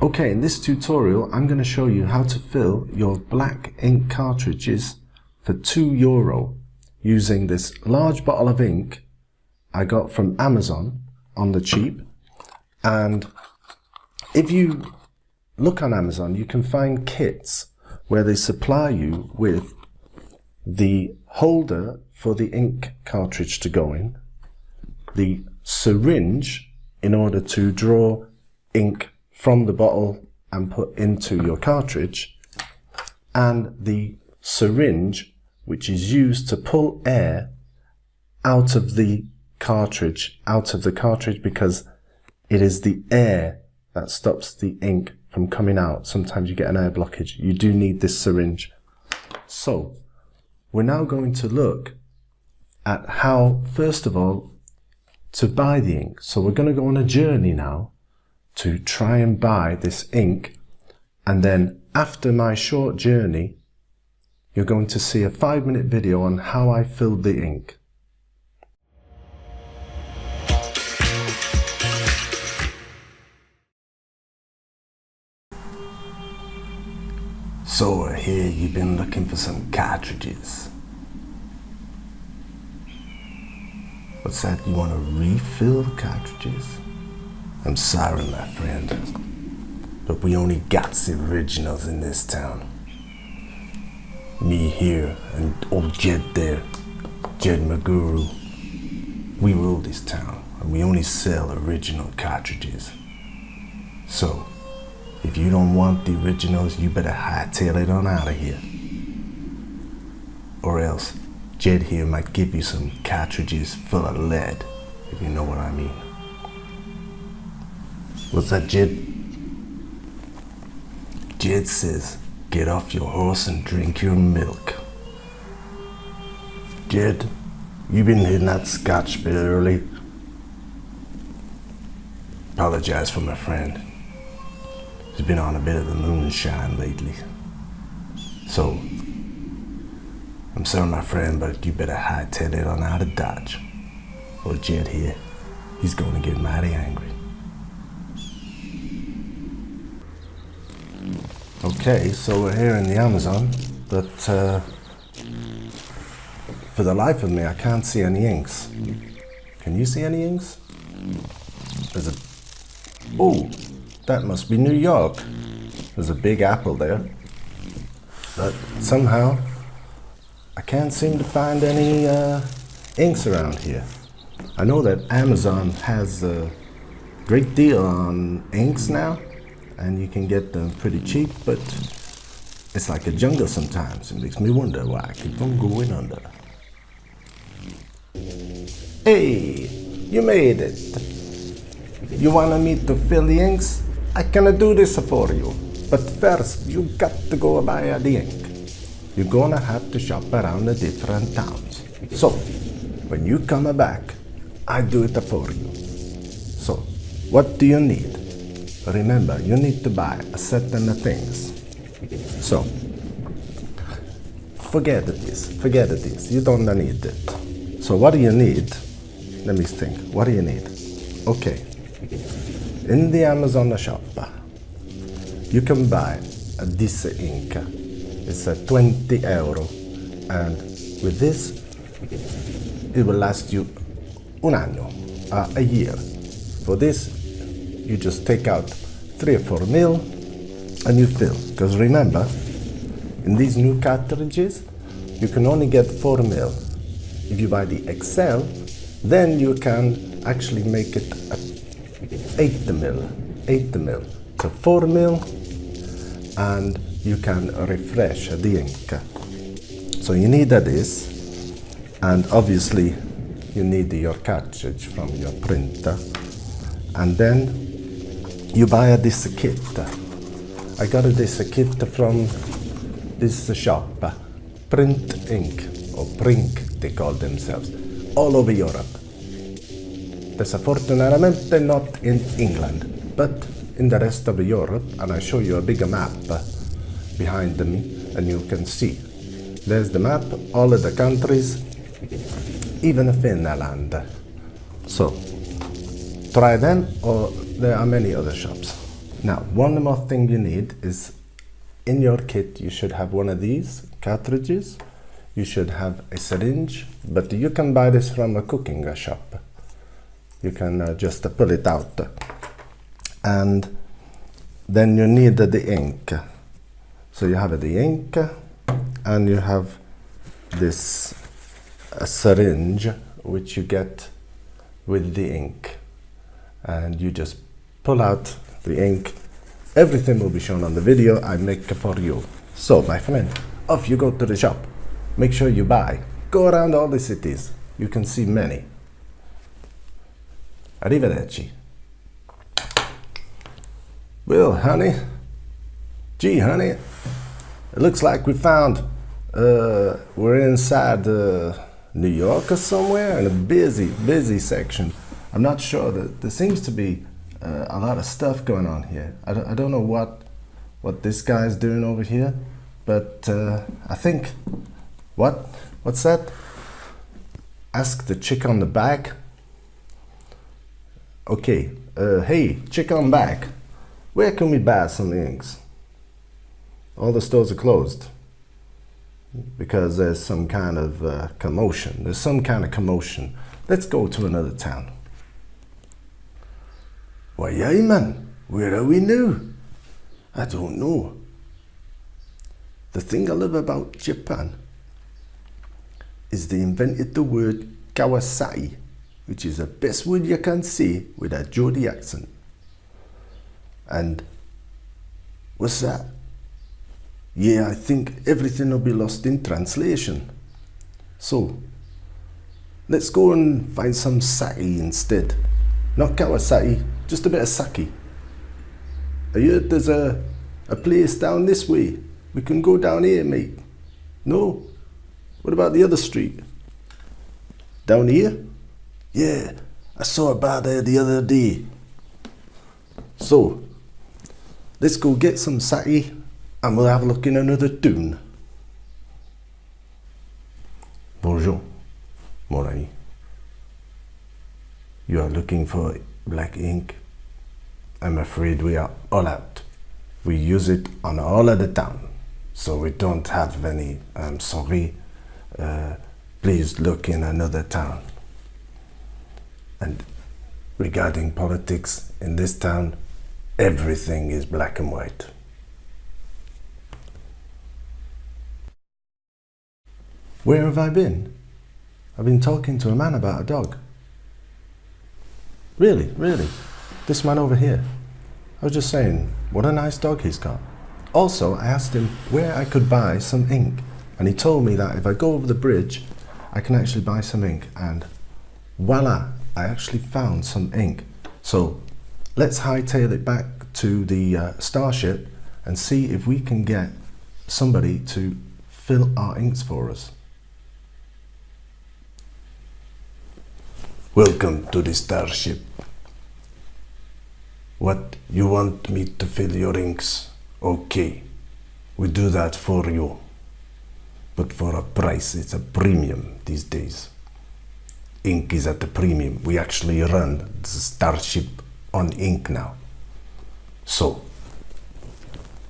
Okay, in this tutorial I'm going to show you how to fill your black ink cartridges for €2 using this large bottle of ink I got from Amazon on the cheap. And if you look on Amazon, you can find kits where they supply you with the holder for the ink cartridge to go in, the syringe in order to draw ink from the bottle and put into your cartridge, and the syringe which is used to pull air out of the cartridge because it is the air that stops the ink from coming out. Sometimes you get an air blockage. You do need this syringe. So we're now going to look at how, first of all, to buy the ink. So we're going to go on a journey now to try and buy this ink, and then after my short journey you're going to see a 5-minute video on how I filled the ink. So here you've been looking for some cartridges. What's that? You want to refill the cartridges? I'm sorry, my friend, but we only got the originals in this town. Me here and old Jed there, Jed Maguru, we rule this town and we only sell original cartridges. So if you don't want the originals, you better hightail it on out of here. Or else Jed here might give you some cartridges full of lead, if you know what I mean. What's that, Jed? Jed says, get off your horse and drink your milk. Jed, you been hitting that scotch a bit early. Apologize for my friend. He's been on a bit of the moonshine lately. So, I'm sorry, my friend, but you better hightail it on out of Dodge. Or Jed here, he's gonna get mighty angry. Okay, so we're here in the Amazon, but for the life of me, I can't see any inks. Can you see any inks? There's a... Oh, that must be New York. There's a big apple there. But somehow, I can't seem to find any inks around here. I know that Amazon has a great deal on inks now, and you can get them pretty cheap, but it's like a jungle sometimes. It makes me wonder why I keep on going under. Hey, you made it. You wanted me to fill the inks? I can do this for you. But first, you got to go buy the ink. You're gonna have to shop around the different towns. So, when you come back, I do it for you. So, what do you need? Remember, you need to buy a certain things. So, forget this. You don't need it. So what do you need? Let me think. What do you need? Okay. In the Amazon shop, you can buy this ink. It's €20, and with this, it will last you un año, a year. For this, you just take out 3 or 4 mil and you fill. Because remember, in these new cartridges, you can only get 4 mil. If you buy the XL, then you can actually make it 8 mil. So 4 mil, and you can refresh the ink. So you need this, and obviously you need your cartridge from your printer, and then you buy this kit. I got this kit from this shop, Print Ink, or Prink they call themselves, all over Europe. Desafortunadamente not in England, but in the rest of Europe, and I show you a bigger map behind me, and you can see. There's the map, all of the countries, even Finland. So, try them, or there are many other shops. Now, one more thing you need is, in your kit, you should have one of these cartridges. You should have a syringe, but you can buy this from a cooking shop. You can just pull it out. And then you need the ink. So you have the ink, and you have this syringe, which you get with the ink. And you just pull out the ink. Everything will be shown on the video I make for you. So, my friend, off you go to the shop. Make sure you buy. Go around all the cities. You can see many. Arrivederci. Well, honey. Gee, honey. It looks like we found we're inside New York or somewhere in a busy section. I'm not sure. There seems to be a lot of stuff going on here. I don't know what this guy's doing over here, but I think, what's that? Ask the chick on the back. Okay, hey, chick on back, where can we buy some inks? All the stores are closed because there's some kind of commotion. There's some kind of commotion. Let's go to another town. Why, yeah, man, where are we now? I don't know. The thing I love about Japan is they invented the word Kawasaki, which is the best word you can say with a Geordie accent. And what's that? Yeah, I think everything will be lost in translation. So, let's go and find some sake instead. Not Kawasaki, just a bit of sake. I heard there's a place down this way. We can go down here, mate. No? What about the other street? Down here? Yeah, I saw a bar there the other day. So, let's go get some sake and we'll have a look in another tune. Bonjour, mon ami. You are looking for black ink? I'm afraid we are all out. We use it on all of the town, so we don't have any. I'm sorry. Please look in another town. And regarding politics in this town, everything is black and white. Where have I been? I've been talking to a man about a dog. Really? This man over here. I was just saying, what a nice dog he's got. Also, I asked him where I could buy some ink, and he told me that if I go over the bridge, I can actually buy some ink, and voila, I actually found some ink. So let's hightail it back to the starship and see if we can get somebody to fill our inks for us. Welcome to the starship. What, you want me to fill your inks? Okay, we do that for you. But for a price, it's a premium these days. Ink is at a premium. We actually run the starship on ink now. So,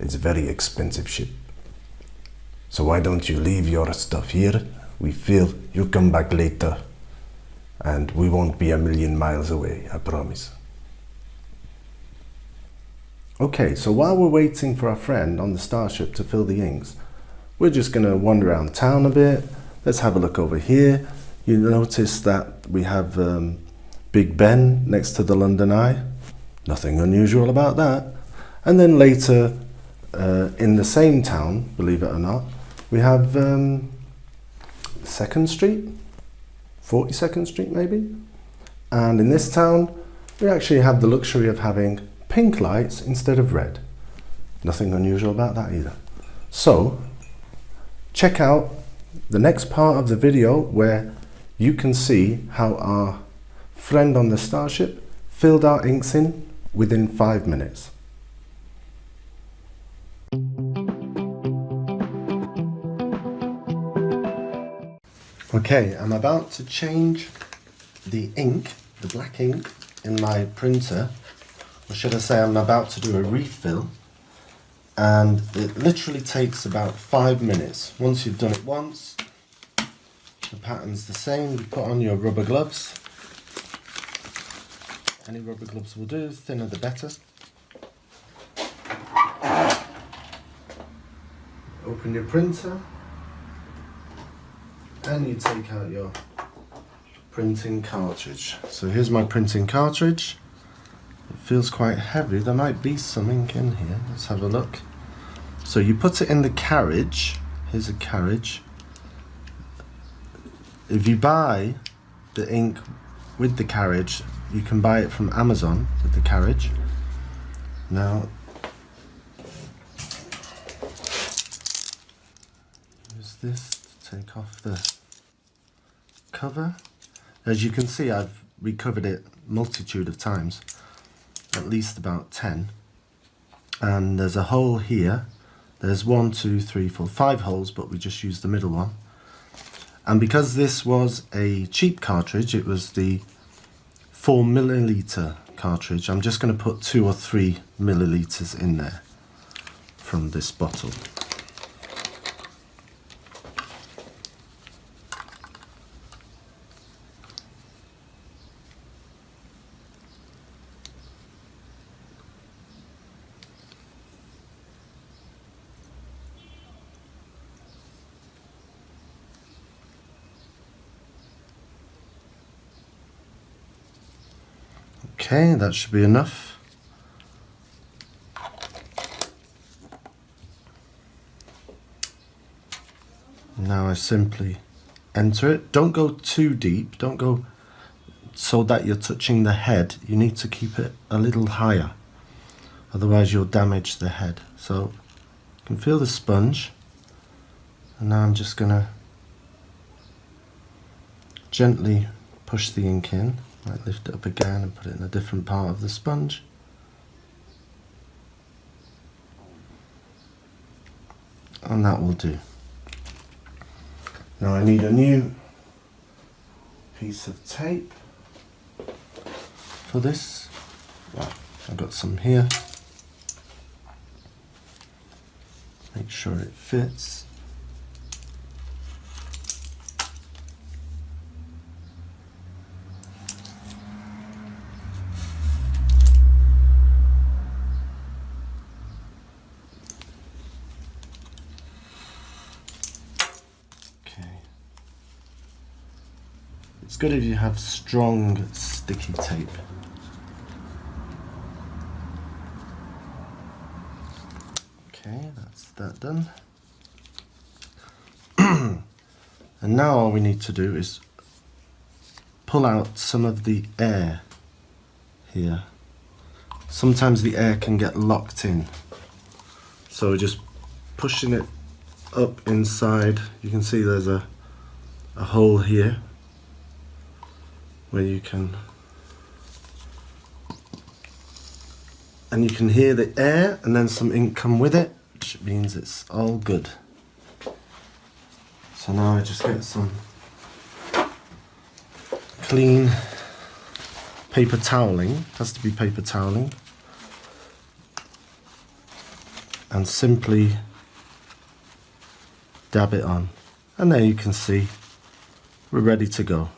it's a very expensive ship. So why don't you leave your stuff here? We fill, you come back later, and we won't be a million miles away, I promise. Okay, so while we're waiting for our friend on the starship to fill the inks, we're just going to wander around town a bit. Let's have a look over here. You notice that we have Big Ben next to the London Eye. Nothing unusual about that. And then later, in the same town, believe it or not, we have 2nd Street, 42nd Street maybe. And in this town, we actually have the luxury of having pink lights instead of red. Nothing unusual about that either. So, check out the next part of the video where you can see how our friend on the starship filled our inks in within 5 minutes. Okay, I'm about to change the ink, the black ink, in my printer or should I say I'm about to do a refill, and it literally takes about 5 minutes. Once you've done it once, the pattern's the same. You put on your rubber gloves. Any rubber gloves will do, thinner the better. Open your printer and you take out your printing cartridge. So here's my printing cartridge. It feels quite heavy. There might be some ink in here. Let's have a look. So you put it in the carriage. Here's a carriage. If you buy the ink with the carriage, you can buy it from Amazon with the carriage. Now, use this to take off the cover. As you can see, I've recovered it multitude of times, at least about 10. And there's a hole here. There's 1, 2, 3, 4, 5 holes, but we just used the middle one. And because this was a cheap cartridge, it was the 4ml cartridge, I'm just going to put 2 or 3 milliliters in there from this bottle. Okay, that should be enough. Now I simply enter it. Don't go too deep. Don't go so that you're touching the head. You need to keep it a little higher. Otherwise you'll damage the head. So you can feel the sponge. And now I'm just going to gently push the ink in. Might lift it up again and put it in a different part of the sponge. And that will do. Now I need a new piece of tape for this. Well, I've got some here. Make sure it fits. It's good if you have strong sticky tape. Okay, that's that done. And now all we need to do is pull out some of the air here. Sometimes the air can get locked in. So just pushing it up inside, you can see there's a hole here where you can, and you can hear the air and then some ink come with it, which means it's all good. So now I just get some clean paper toweling, has to be paper toweling, and simply dab it on, and there you can see we're ready to go.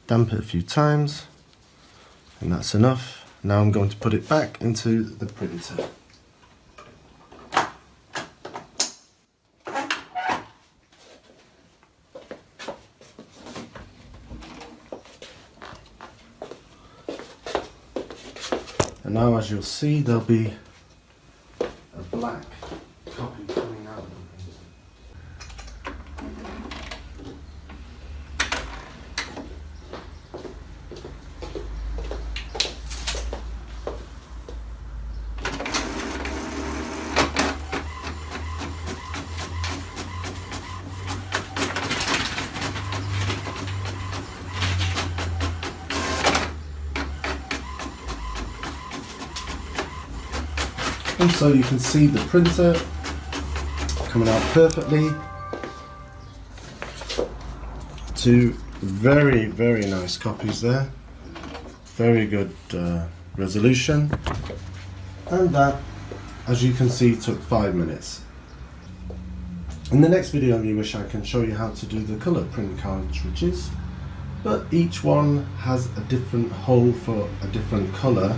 Damp it a few times, and that's enough. Now I'm going to put it back into the printer. And now, as you'll see, there'll be a black copy coming out. And so you can see the printer coming out perfectly. Two very, very nice copies there. Very good resolution, and that, as you can see, took 5 minutes. In the next video you wish I can show you how to do the colour print cartridges, but each one has a different hole for a different colour,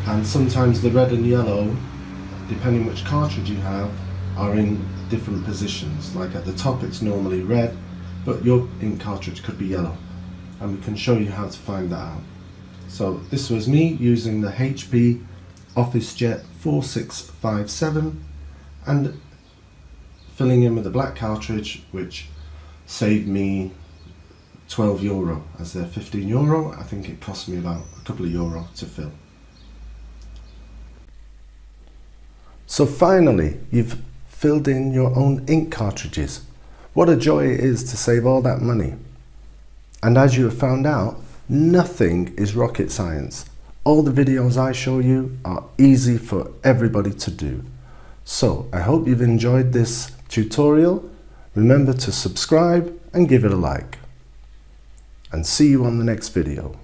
and sometimes the red and yellow, depending which cartridge you have, are in different positions. Like at the top it's normally red, but your ink cartridge could be yellow, and we can show you how to find that out. So this was me using the HP OfficeJet 4657 and filling in with a black cartridge, which saved me €12 as they're €15. I think it cost me about a couple of euro to fill. So finally, you've filled in your own ink cartridges. What a joy it is to save all that money. And as you have found out, nothing is rocket science. All the videos I show you are easy for everybody to do. So I hope you've enjoyed this tutorial. Remember to subscribe and give it a like. And see you on the next video.